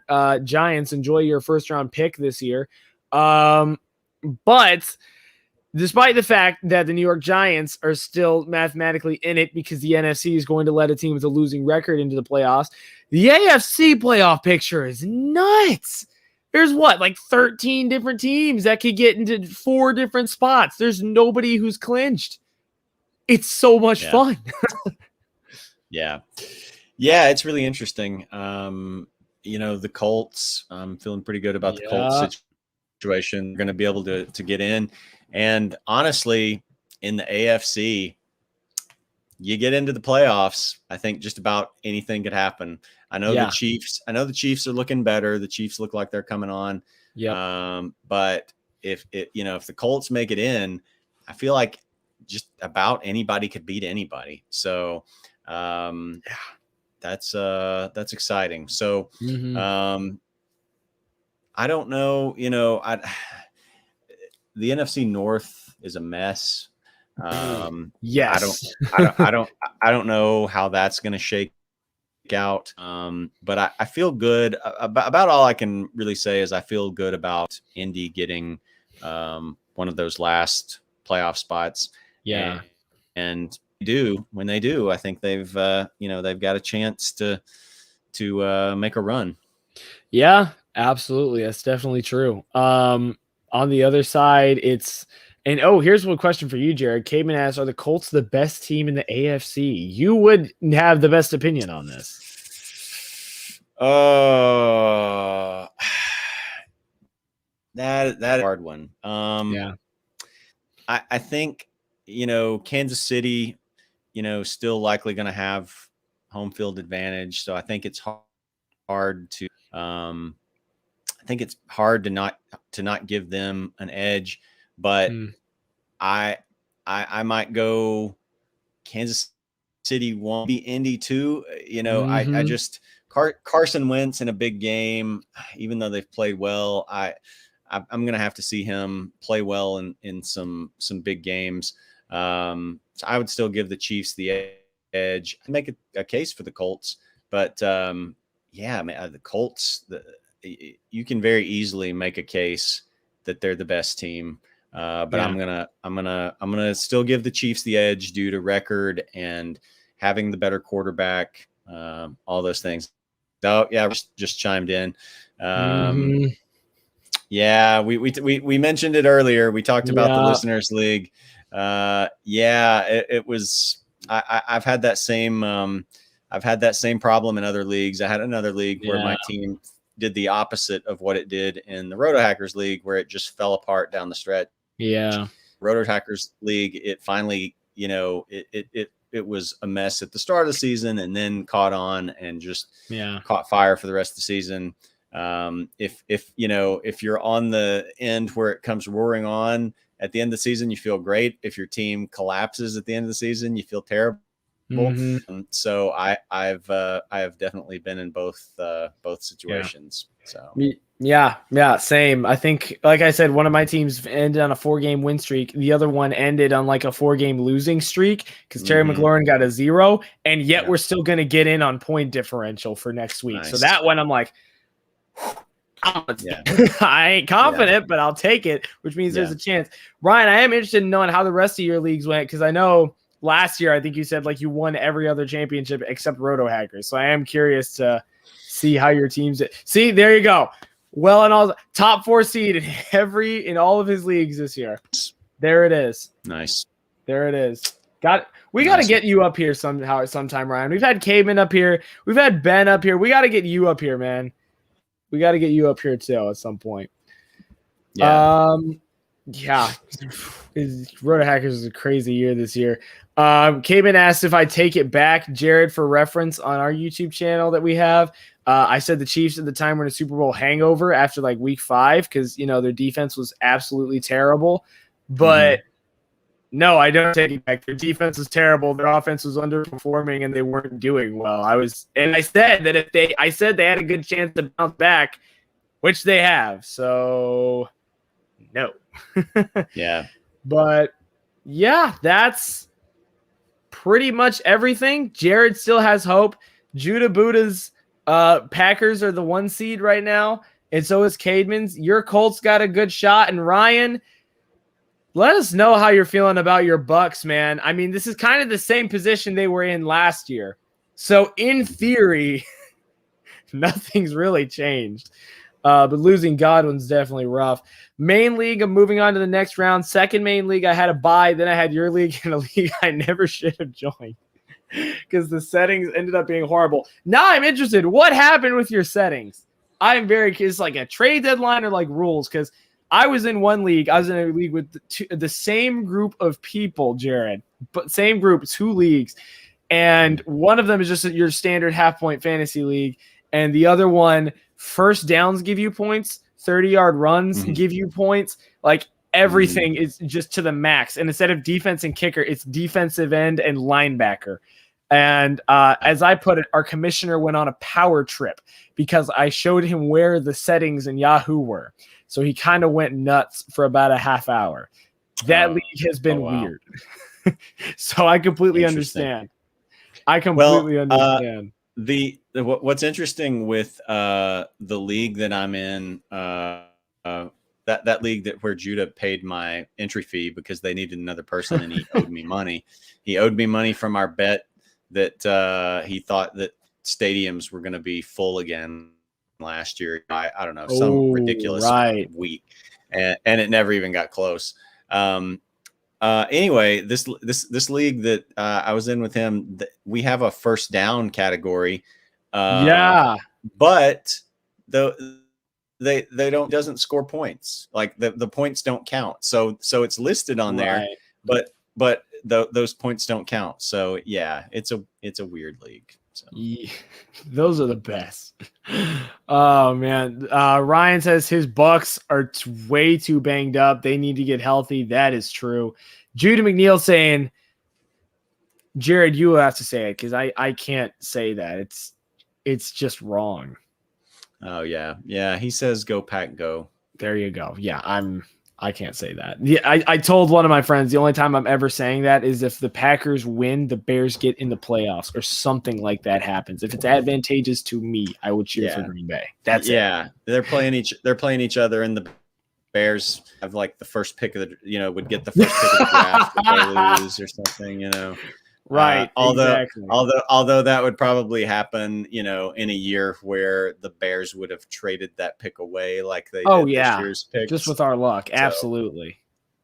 Giants, enjoy your first round pick this year. But despite the fact that the New York Giants are still mathematically in it because the NFC is going to let a team with a losing record into the playoffs, the AFC playoff picture is nuts. There's like 13 different teams that could get into 4 different spots. There's nobody who's clinched. It's so much fun.
Yeah, it's really interesting. The Colts, I'm feeling pretty good about the Colts situation. They're going to be able to get in. And honestly, in the AFC, you get into the playoffs, I think just about anything could happen. I know the Chiefs are looking better. The Chiefs look like they're coming on. But if the Colts make it in, I feel like just about anybody could beat anybody. So that's exciting. So I don't know, the NFC North is a mess.
Yes.
I don't know how that's going to shake out. But I feel good about all I can really say is I feel good about Indy getting one of those last playoff spots.
Yeah.
And when they do, I think they've got a chance to make a run.
Yeah, absolutely. That's definitely true. On the other side, here's one question for you, Jared. Cayman asks, are the Colts the best team in the AFC? You would have the best opinion on this.
That hard one. I think, Kansas City, still likely going to have home field advantage. So I think it's hard to, to not give them an edge, but I might go Kansas City 1, be Indy 2. I just Carson Wentz in a big game, even though they've played well, I'm going to have to see him play well in some big games. So I would still give the Chiefs the edge. I make a case for the Colts, but the Colts, you can very easily make a case that they're the best team. But I'm gonna still give the Chiefs the edge due to record and having the better quarterback, all those things. Oh yeah, just chimed in. Yeah, we mentioned it earlier. We talked about the Listeners League. It was. I've had that same. I've had that same problem in other leagues. I had another league where my team did the opposite of what it did in the RotoHackers League, where it just fell apart down the stretch.
Yeah,
RotoHackers League, it finally, it was a mess at the start of the season and then caught on and just caught fire for the rest of the season. If you're on the end where it comes roaring on at the end of the season, you feel great. If your team collapses at the end of the season, you feel terrible. So I have definitely been in both situations. So
yeah, same. I think, like I said, one of my teams ended on a 4-game win streak. The other one ended on like a 4-game losing streak because Terry McLaurin got a 0, and yet we're still going to get in on point differential for next week.
Nice.
So that one, I'm like,
Yeah.
I ain't confident, but I'll take it, which means there's a chance. Ryan, I am interested in knowing how the rest of your leagues went, because I know last year I think you said like you won every other championship except RotoHackers. So I am curious to see how your teams did. See, there you go. Well, and all top 4 seed in all of his leagues this year. There it is.
Nice.
There it is. We got to get you up here sometime, Ryan. We've had Caveman up here. We've had Ben up here. We got to get you up here, man. We got to get you up here too at some point.
Yeah.
RotoHackers is a crazy year this year. Caveman asked if I take it back, Jared, for reference on our YouTube channel that we have. I said the Chiefs at the time were in a Super Bowl hangover after like week 5 because, their defense was absolutely terrible. But no, I don't take it back. Their defense was terrible. Their offense was underperforming, and they weren't doing well. I said that I said they had a good chance to bounce back, which they have. So, no.
Yeah.
But yeah, that's pretty much everything. Jared still has hope. Judah Buddha's Packers are the 1 seed right now, and so is Cademan's. Your Colts got a good shot, and Ryan, let us know how you're feeling about your Bucks, man. I mean, this is kind of the same position they were in last year. So in theory, nothing's really changed. But losing Godwin's definitely rough. Main league, I'm moving on to the next round. Second main league, I had a bye. Then I had your league in a league I never should have joined because the settings ended up being horrible. Now I'm interested. What happened with your settings? I'm very curious, like a trade deadline or like rules, because I was in one league. I was in a league with the same group of people, Jared, but same group, 2 leagues. And one of them is just your standard half-point fantasy league. And the other one, first downs give you points, 30-yard runs give you points. Like everything is just to the max. And instead of defense and kicker, it's defensive end and linebacker. And as I put it, our commissioner went on a power trip because I showed him where the settings in Yahoo were. So he kind of went nuts for about a half hour. That league has been weird. So I completely understand. Understand.
What's interesting with the league that I'm in, that league where Judah paid my entry fee because they needed another person and he owed me money. He owed me money from our bet that he thought that stadiums were going to be full again last year. I don't know, some ridiculous week, and it never even got close. Anyway, this league that I was in with him, we have a first down category. But they doesn't score points. Like the points don't count. So it's listed on there, but those points don't count. So yeah, it's a weird league. So.
Yeah, those are the best. Oh man. Ryan says his Bucks are way too banged up. They need to get healthy. That is true. Judah McNeil saying, Jared, you will have to say it because I can't say that. It's just wrong.
Oh yeah. Yeah. He says go Pack go.
There you go. Yeah, I can't say that. Yeah, I told one of my friends the only time I'm ever saying that is if the Packers win, the Bears get in the playoffs or something like that happens. If it's advantageous to me, I would cheer for Green Bay. That's it.
They're playing each other, and the Bears have like the first pick of the would get the first pick of the draft if they lose or something,
Right.
Although that would probably happen, in a year where the Bears would have traded that pick away like they did this year's pick.
Just with our luck. Absolutely.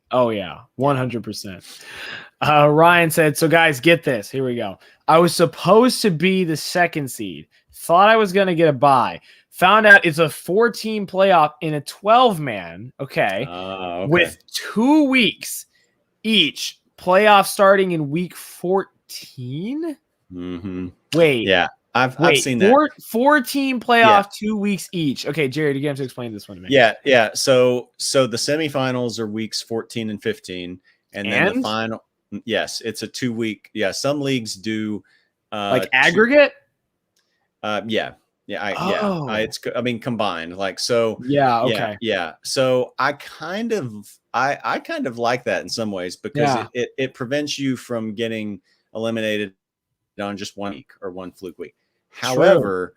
Oh yeah. 100%. Ryan said, so guys, get this. Here we go. I was supposed to be the 2nd seed. Thought I was going to get a bye. Found out it's a 4-team playoff in a 12-man. Okay. With 2 weeks each. Playoff starting in week 14. Wait.
Yeah. I've seen that.
4-team playoff, 2 weeks each. Okay, Jared, you're gonna have to explain this one to me.
Yeah. So the semifinals are weeks 14 and 15, and then the final. Yes, it's a 2-week. Yeah, some leagues do
like aggregate.
It's combined. Like so.
Yeah. Okay.
Yeah. So I kind of like that in some ways because it prevents you from getting eliminated on just 1 week or one fluke week. However,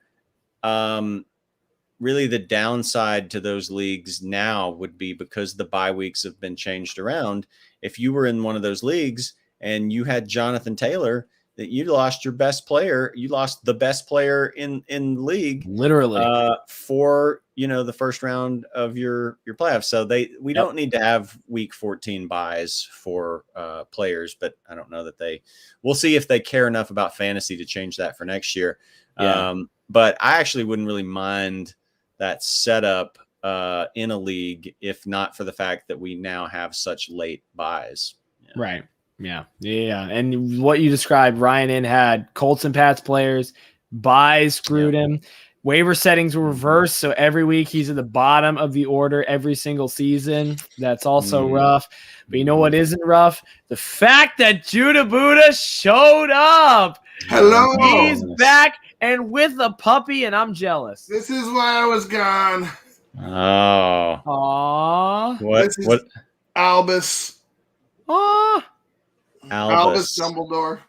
really the downside to those leagues now would be because the bye weeks have been changed around. If you were in one of those leagues and you had Jonathan Taylor, that you lost your best player, you lost the best player in the league,
literally,
for the first round of your playoffs. So we don't need to have week 14 buys for players, but I don't know that we'll see if they care enough about fantasy to change that for next year.
Yeah.
But I actually wouldn't really mind that setup in a league, if not for the fact that we now have such late buys.
Yeah. Right. Yeah. And what you described, Ryan in had Colts and Pats players, buys screwed him. Waiver settings were reversed, so every week he's at the bottom of the order every single season. That's also rough. But you know what isn't rough? The fact that Judah Buddha showed up.
Hello.
He's back and with a puppy, and I'm jealous.
This is why I was gone.
Oh.
Aww.
What?
Albus.
Aww.
Albus Dumbledore.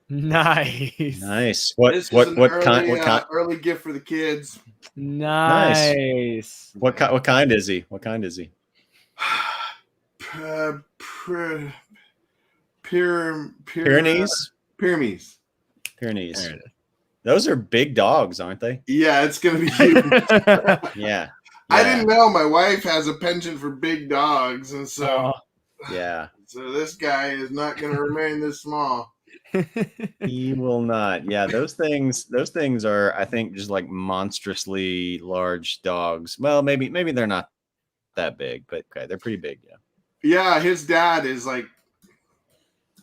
Nice.
What
early gift for the kids.
Nice.
What kind is he? What kind is he? Pyrenees. Those are big dogs, aren't they?
Yeah, it's gonna be huge.
Yeah.
I didn't know my wife has a penchant for big dogs, and so so this guy is not gonna remain this small.
He will not. Yeah, those things are, I think, just like monstrously large dogs. Well, maybe they're not that big, but okay, they're pretty big.
Yeah, his dad is like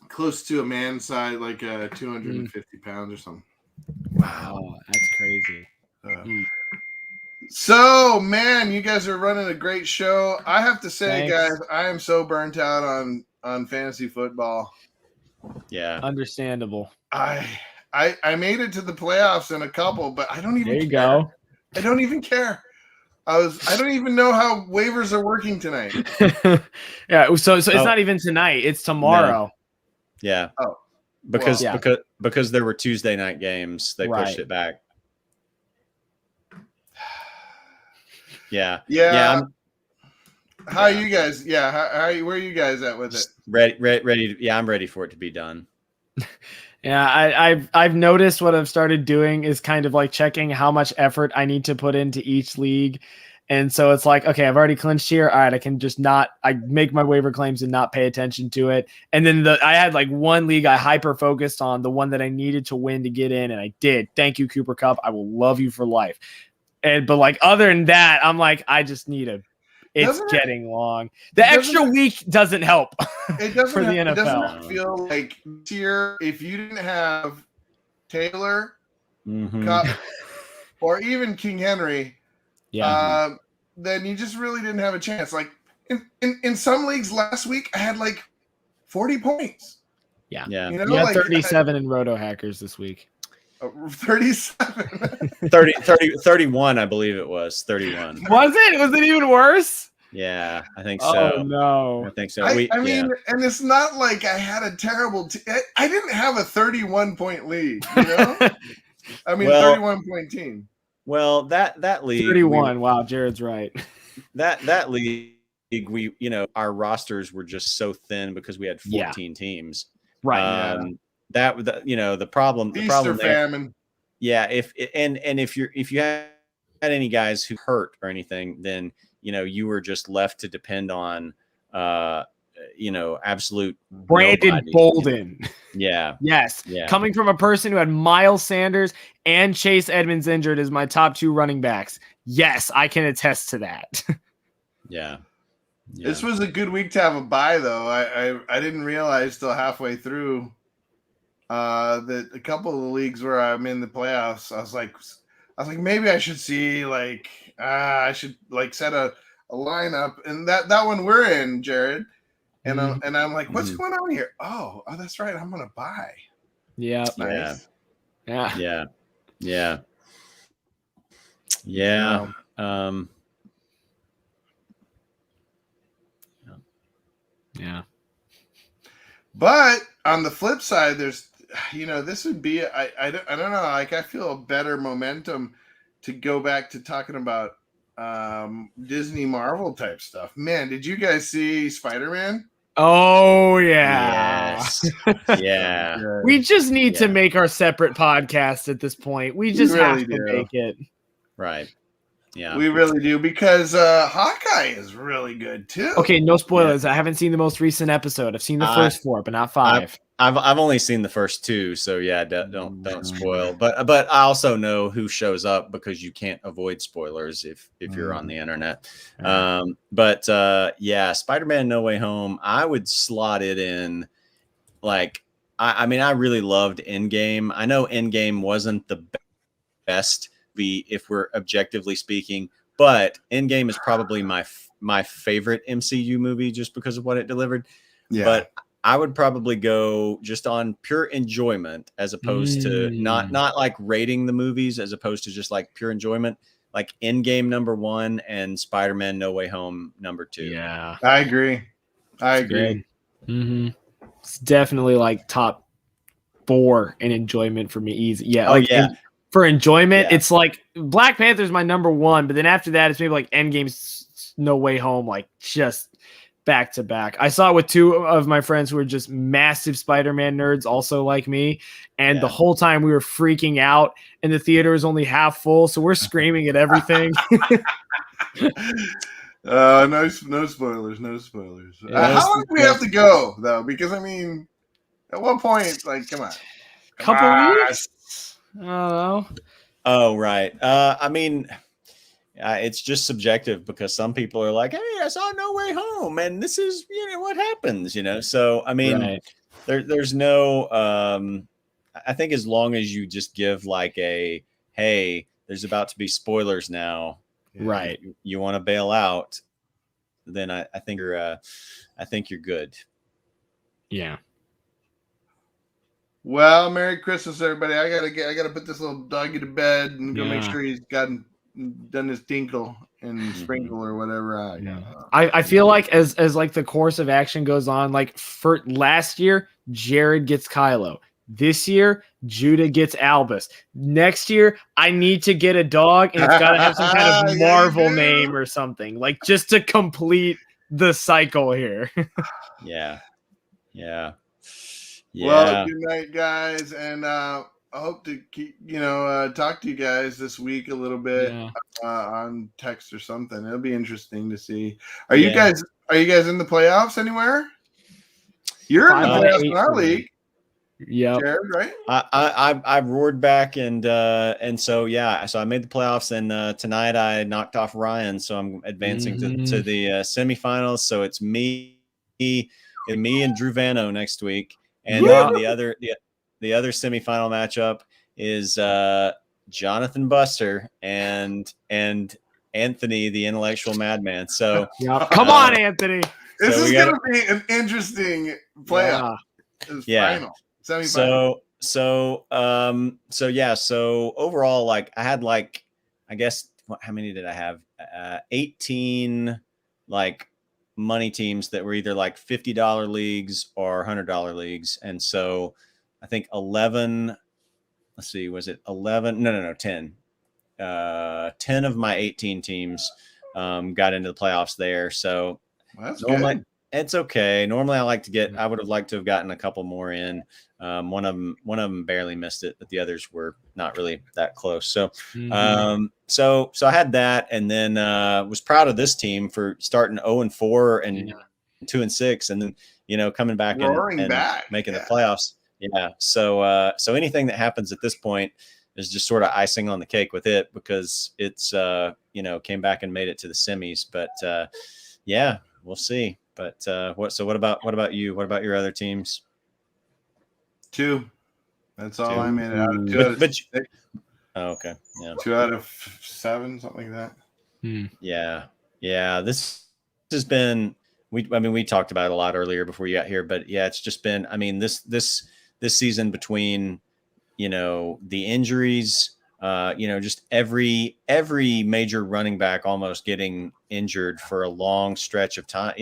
close to a man size, like 250 pounds or something.
Wow, that's crazy.
So, man, you guys are running a great show. I have to say, guys, I am so burnt out on fantasy football.
Yeah,
understandable.
I made it to the playoffs in a couple, but I don't even.
There you go.
I don't even care. I don't even know how waivers are working tonight.
Yeah, so it's not even tonight. It's tomorrow.
No. Yeah.
Oh,
because there were Tuesday night games, they pushed it back. Yeah.
How are you guys? Yeah. Where are you guys at with it?
Ready. Yeah, I'm ready for it to be done.
Yeah, I've noticed what I've started doing is kind of like checking how much effort I need to put into each league. And so it's like, okay, I've already clinched here. All right, I can just I make my waiver claims and not pay attention to it. And then I had like one league I hyper focused on, the one that I needed to win to get in, and I did. Thank you, Cooper Kupp. I will love you for life. But like other than that, I'm like, I just need it's getting long. The extra week doesn't help.
It doesn't
for the NFL.
It doesn't feel like this year, if you didn't have Taylor, Kupp, or even King Henry, then you just really didn't have a chance. Like in some leagues last week, I had like 40 points.
Yeah.
You know,
you had 37 in RotoHackers this week.
37.
31, I believe it was. 31.
Was it? Was it even worse?
Yeah, I think so.
Oh, no.
I think so.
I mean, and it's not like I had a terrible I didn't have a 31-point lead, you know? I mean, 31-point team.
Well, that league
31. Wow, Jared's right.
That league, our rosters were just so thin because we had 14 teams.
Right.
The problem
famine.
Yeah, if you had any guys who hurt or anything, then you were just left to depend on absolute
Brandon Bolden.
Yeah.
Yes.
Yeah.
Coming from a person who had Miles Sanders and Chase Edmonds injured as my top two running backs. Yes, I can attest to that.
Yeah.
This was a good week to have a bye, though. I didn't realize till halfway through that a couple of the leagues where I'm in the playoffs, I was like, maybe I should see I should set a lineup, and that one we're in, Jared, and I'm like, what's going on here? Oh, that's right, I'm gonna buy.
Yeah,
nice.
Yeah. Yeah.
But on the flip side, there's, this would be, I don't know, like I feel a better momentum to go back to talking about Disney Marvel type stuff. Man, did you guys see Spider-Man?
Oh yeah.
Yes. Yeah.
We just need to make our separate podcast at this point. We just
really
have to
do.
make it.
Right. Yeah.
We really do, because Hawkeye is really good too.
Okay, no spoilers. I haven't seen the most recent episode. I've seen the first 4, but not 5.
I've only seen the first 2, so yeah, don't spoil. But I also know who shows up, because you can't avoid spoilers if you're on the internet. But Spider-Man No Way Home, I would slot it in. Like, I mean, I really loved Endgame. I know Endgame wasn't the best, if we're objectively speaking, but Endgame is probably my favorite MCU movie, just because of what it delivered. Yeah. But I would probably go just on pure enjoyment, as opposed to not like rating the movies, as opposed to just like pure enjoyment, like Endgame number 1 and Spider-Man No Way Home number 2.
Yeah,
I agree.
Mm-hmm. It's definitely like top 4 in enjoyment for me. Easy. Yeah. For enjoyment, it's like Black Panther's my number 1, but then after that, it's maybe like Endgame, No Way Home, like just back to back. I saw it with 2 of my friends who were just massive Spider-Man nerds, also like me, and the whole time we were freaking out, and the theater was only half full, so we're screaming at everything.
No spoilers. No spoilers. How long do we have to go though? Because I mean, at what point, like, come on,
couple weeks. I don't know.
Oh, right. I mean, it's just subjective, because some people are like, "Hey, I saw No Way Home, and this is what happens." So I mean, there's no. I think as long as you just give like a, "Hey, there's about to be spoilers now,"
right?
You want to bail out, then I think you're good.
Yeah.
Well, Merry Christmas, everybody. I gotta put this little doggy to bed and go make sure he's done his tinkle and sprinkle or whatever.
I feel like as like the course of action goes on, like for last year, Jared gets Kylo. This year, Judah gets Albus. Next year, I need to get a dog, and it's got to have some kind of Marvel name or something, like just to complete the cycle here.
Yeah.
Well, good night, guys, and I hope to keep talk to you guys this week a little bit on text or something. It'll be interesting to see. Are you guys in the playoffs anywhere? You're in the playoffs in our league.
Yeah,
right.
I roared back, and so so I made the playoffs, and tonight I knocked off Ryan, so I'm advancing to the semifinals. So it's me and Drew Vano next week. And then the other semifinal matchup is Jonathan Buster and Anthony, the intellectual madman. So
come on, Anthony.
This is going to be an interesting playoff. Final semifinal.
So overall, like I had I guess how many did I have? 18 like money teams that were either like $50 leagues or $100 leagues. And so I think 11, let's see, was it 11? No, 10. 10 of my 18 teams got into the playoffs there. So
that's good.
It's okay. Normally I would have liked to have gotten a couple more in. One of them barely missed it, but the others were not really that close. So, so I had that, and then was proud of this team for starting 0-4 and 2-6, and then coming back and making the playoffs. Yeah. So anything that happens at this point is just sort of icing on the cake with it, because it's came back and made it to the semis. But we'll see. But what about you? What about your other teams?
2. That's all I made it out.
Okay. Yeah.
2 out of 7, something like that.
Yeah. This has been. We talked about it a lot earlier before you got here, but it's just been. I mean, this season, between the injuries, just every major running back almost getting injured for a long stretch of time.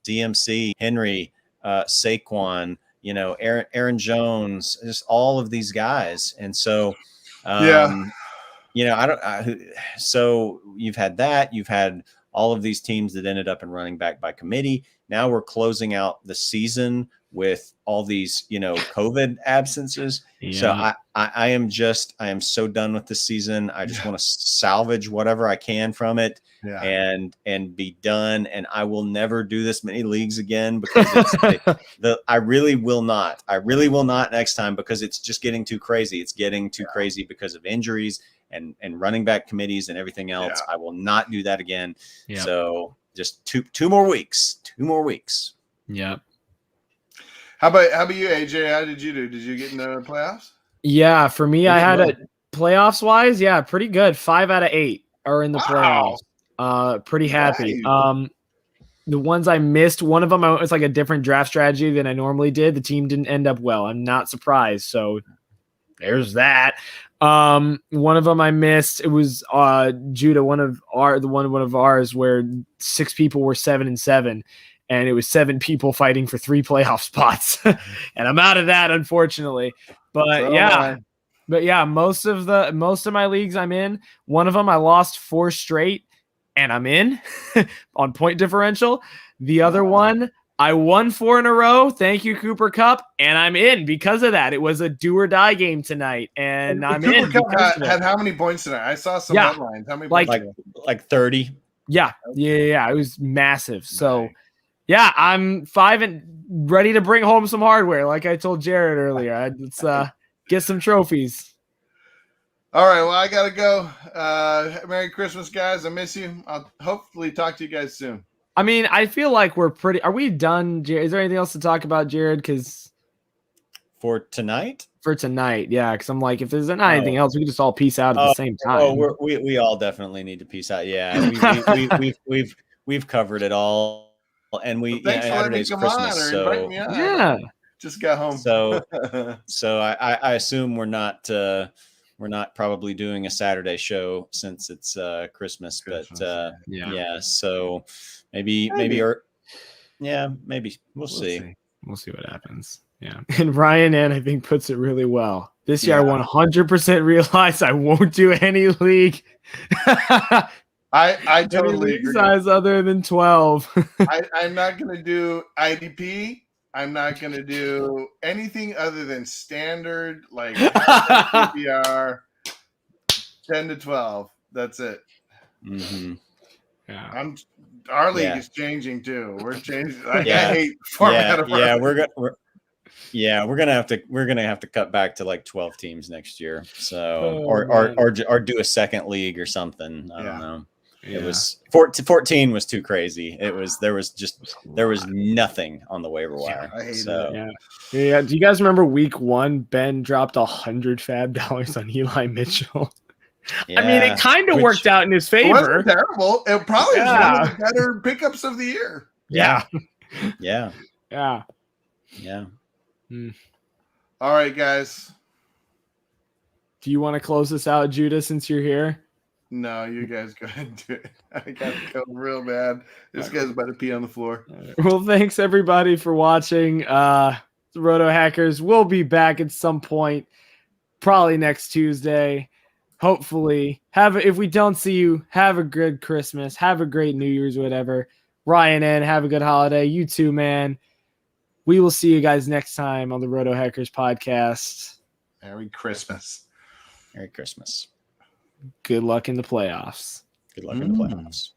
DMC, Henry, Saquon, Aaron Jones, just all of these guys. And so, So you've had that. You've had all of these teams that ended up in running back by committee. Now we're closing out the season with all these, COVID absences.
Yeah.
So I am so done with the season. I just want to salvage whatever I can from it. And be done. And I will never do this many leagues again because I really will not. I really will not next time because it's just getting too crazy. It's getting too crazy because of injuries and running back committees and everything else. I will not do that again. Yep. So just two more weeks. 2 more weeks.
Yep.
How about you, AJ? How did you do? Did you get into the playoffs?
Yeah, for me, I had a playoffs wise, pretty good. 5 out of 8 are in the playoffs. Pretty happy.
Nice.
The ones I missed, one of them it's like a different draft strategy than I normally did. The team didn't end up well. I'm not surprised. So there's that. One of them I missed. It was Judah, one of ours where 6 people were 7-7, and it was 7 people fighting for 3 playoff spots. And I'm out of that, unfortunately. But most of my leagues I'm in. One of them I lost 4 straight. And I'm in on point differential. The other one, I won 4 in a row. Thank you, Cooper Kupp. And I'm in because of that. It was a do or die game tonight. And I'm
Cooper
in.
Kupp had how many points tonight? I saw some headlines. How many points?
Like 30.
Yeah. It was massive. So, I'm 5 and ready to bring home some hardware. Like I told Jared earlier. Let's get some trophies.
All right, well, I got to go. Merry Christmas, guys. I miss you. I'll hopefully talk to you guys soon.
I mean, I feel like are we done, Jared? Is there anything else to talk about, Jared? Because
for tonight?
For tonight, yeah, because I'm like, if there's not anything else, we can just all peace out at the same time.
Oh, we all definitely need to peace out. Yeah, we've covered it all. And Saturday's Christmas, so
just got home.
So I assume we're not probably doing a Saturday show since it's Christmas, but so maybe we'll see.
We'll see what happens. Yeah. And Ryan N, I think, puts it really well. This year I 100% realize I won't do any league.
I totally agree.
Size other than 12.
I'm not going to do IDP. I'm not going to do anything other than standard, like PPR, 10 to 12. That's it.
Mm-hmm.
Yeah.
Our league is changing too. We're changing. I hate format of our league.
We're gonna have to cut back to like 12 teams next year. So or do a second league or something. I don't know. Yeah. It was 14 was too crazy. There was nothing on the waiver wire.
I hate
it. Yeah. Do you guys remember week 1? Ben dropped $100 fab on Eli Mitchell. Yeah. I mean, it kind of worked out in his favor.
It wasn't terrible. It probably was one of the better pickups of the year.
Yeah.
All right, guys.
Do you want to close this out, Judah, since you're here?
No, you guys go ahead and do it. I got to go real bad. This guy's about to pee on the floor.
Well, thanks everybody for watching. RotoHackers will be back at some point, probably next Tuesday. Hopefully, if we don't see you, have a good Christmas, have a great New Year's, whatever. Ryan N, have a good holiday. You too, man. We will see you guys next time on the RotoHackers podcast.
Merry Christmas.
Merry Christmas.
Good luck in the playoffs.
Good luck in the playoffs.